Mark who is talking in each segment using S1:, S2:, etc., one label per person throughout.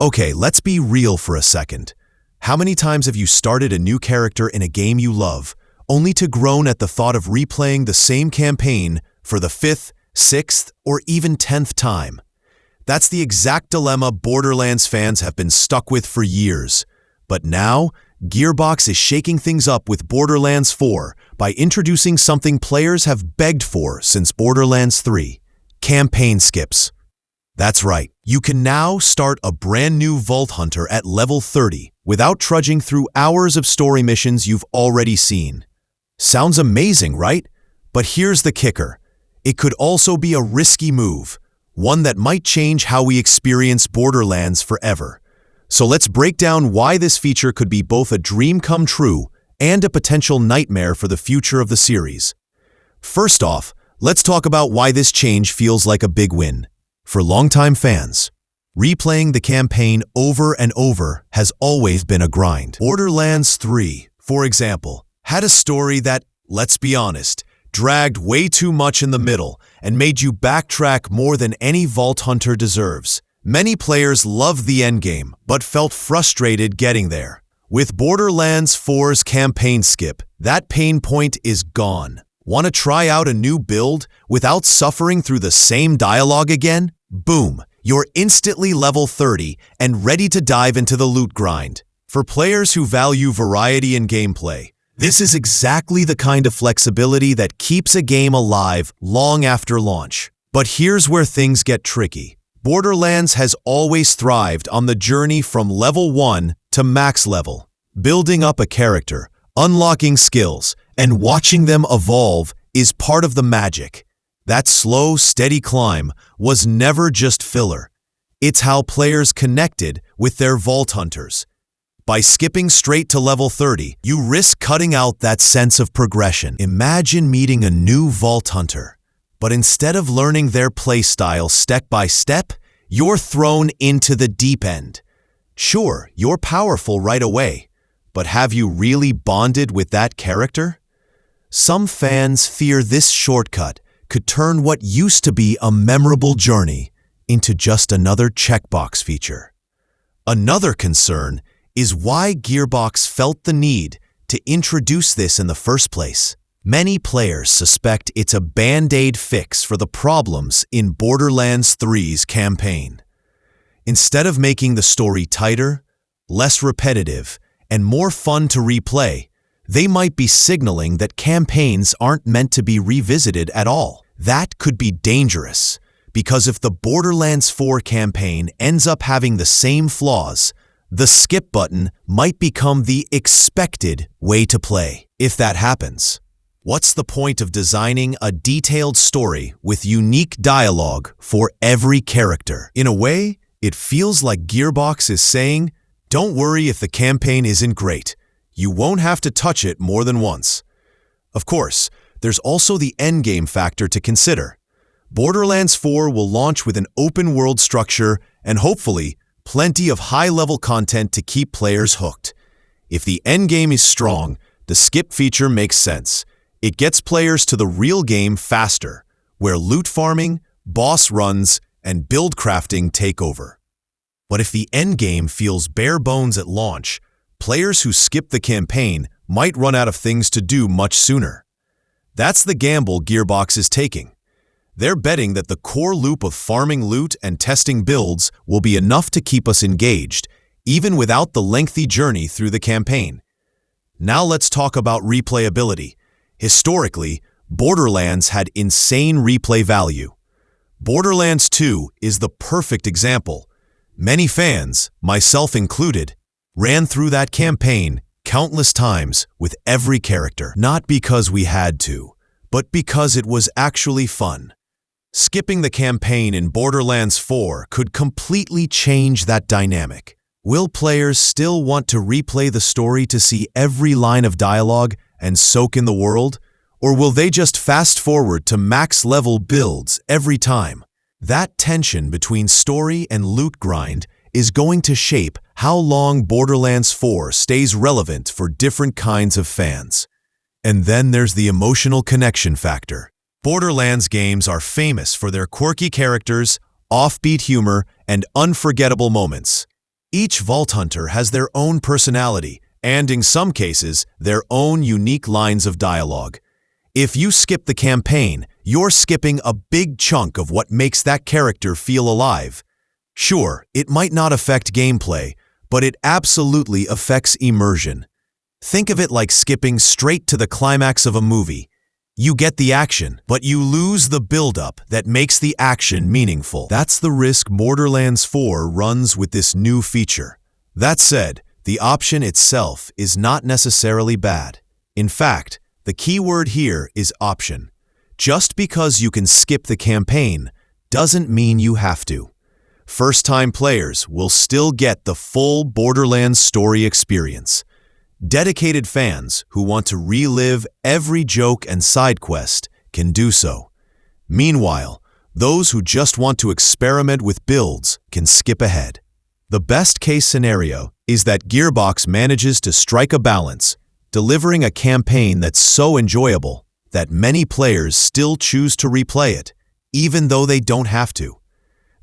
S1: Okay, let's be real for a second. How many times have you started a new character in a game you love, only to groan at the thought of replaying the same campaign for the 5th, 6th, or even 10th time? That's the exact dilemma Borderlands fans have been stuck with for years. But now, Gearbox is shaking things up with Borderlands 4 by introducing something players have begged for since Borderlands 3: campaign skips. That's right, you can now start a brand new Vault Hunter at level 30 without trudging through hours of story missions you've already seen. Sounds amazing, right? But here's the kicker. It could also be a risky move, one that might change how we experience Borderlands forever. So let's break down why this feature could be both a dream come true and a potential nightmare for the future of the series. First off, let's talk about why this change feels like a big win. For longtime fans, replaying the campaign over and over has always been a grind. Borderlands 3, for example, had a story that, let's be honest, dragged way too much in the middle and made you backtrack more than any Vault Hunter deserves. Many players loved the endgame, but felt frustrated getting there. With Borderlands 4's campaign skip, that pain point is gone. Want to try out a new build without suffering through the same dialogue again? Boom, you're instantly level 30 and ready to dive into the loot grind. For players who value variety in gameplay, this is exactly the kind of flexibility that keeps a game alive long after launch. But here's where things get tricky. Borderlands has always thrived on the journey from level 1 to max level. Building up a character, unlocking skills, and watching them evolve is part of the magic. That slow, steady climb was never just filler. It's how players connected with their Vault Hunters. By skipping straight to level 30, you risk cutting out that sense of progression. Imagine meeting a new Vault Hunter, but instead of learning their playstyle step by step, you're thrown into the deep end. Sure, you're powerful right away, but have you really bonded with that character? Some fans fear this shortcut could turn what used to be a memorable journey into just another checkbox feature. Another concern is why Gearbox felt the need to introduce this in the first place. Many players suspect it's a band-aid fix for the problems in Borderlands 3's campaign. Instead of making the story tighter, less repetitive, and more fun to replay, they might be signaling that campaigns aren't meant to be revisited at all. That could be dangerous, because if the Borderlands 4 campaign ends up having the same flaws, the skip button might become the expected way to play. If that happens, what's the point of designing a detailed story with unique dialogue for every character? In a way, it feels like Gearbox is saying, don't worry if the campaign isn't great. You won't have to touch it more than once. Of course, there's also the endgame factor to consider. Borderlands 4 will launch with an open-world structure and hopefully plenty of high-level content to keep players hooked. If the endgame is strong, the skip feature makes sense. It gets players to the real game faster, where loot farming, boss runs, and build crafting take over. But if the endgame feels bare bones at launch, players who skip the campaign might run out of things to do much sooner. That's the gamble Gearbox is taking. They're betting that the core loop of farming loot and testing builds will be enough to keep us engaged, even without the lengthy journey through the campaign. Now let's talk about replayability. Historically, Borderlands had insane replay value. Borderlands 2 is the perfect example. Many fans, myself included, ran through that campaign countless times with every character, not because we had to, but because it was actually fun. Skipping the campaign in Borderlands 4 could completely change that dynamic. Will players still want to replay the story to see every line of dialogue and soak in the world? Or will they just fast forward to max-level builds every time? That tension between story and loot grind is going to shape how long Borderlands 4 stays relevant for different kinds of fans. And then there's the emotional connection factor. Borderlands games are famous for their quirky characters, offbeat humor, and unforgettable moments. Each Vault Hunter has their own personality, and in some cases, their own unique lines of dialogue. If you skip the campaign, you're skipping a big chunk of what makes that character feel alive. Sure, it might not affect gameplay, but it absolutely affects immersion. Think of it like skipping straight to the climax of a movie. You get the action, but you lose the build-up that makes the action meaningful. That's the risk Borderlands 4 runs with this new feature. That said, the option itself is not necessarily bad. In fact, the key word here is option. Just because you can skip the campaign doesn't mean you have to. First-time players will still get the full Borderlands story experience. Dedicated fans who want to relive every joke and side quest can do so. Meanwhile, those who just want to experiment with builds can skip ahead. The best-case scenario is that Gearbox manages to strike a balance, delivering a campaign that's so enjoyable that many players still choose to replay it, even though they don't have to.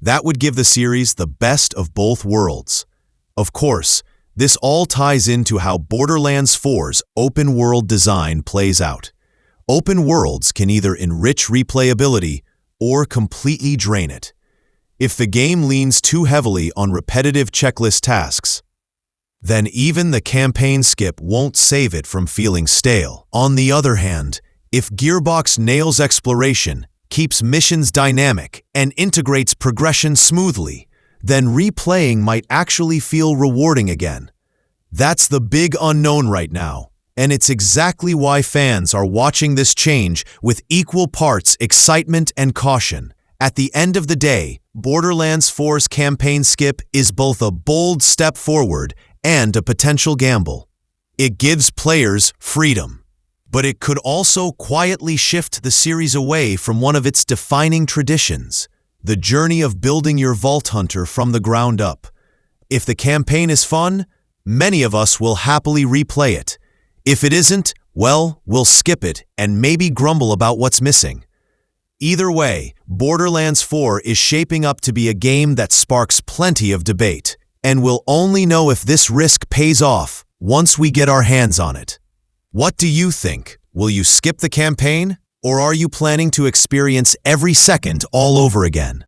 S1: That would give the series the best of both worlds. Of course, this all ties into how Borderlands 4's open-world design plays out. Open worlds can either enrich replayability or completely drain it. If the game leans too heavily on repetitive checklist tasks, then even the campaign skip won't save it from feeling stale. On the other hand, if Gearbox nails exploration, keeps missions dynamic, and integrates progression smoothly, then replaying might actually feel rewarding again. That's the big unknown right now, and it's exactly why fans are watching this change with equal parts excitement and caution. At the end of the day, Borderlands 4's campaign skip is both a bold step forward and a potential gamble. It gives players freedom, but it could also quietly shift the series away from one of its defining traditions, the journey of building your Vault Hunter from the ground up. If the campaign is fun, many of us will happily replay it. If it isn't, well, we'll skip it and maybe grumble about what's missing. Either way, Borderlands 4 is shaping up to be a game that sparks plenty of debate, and we'll only know if this risk pays off once we get our hands on it. What do you think? Will you skip the campaign? Or are you planning to experience every second all over again?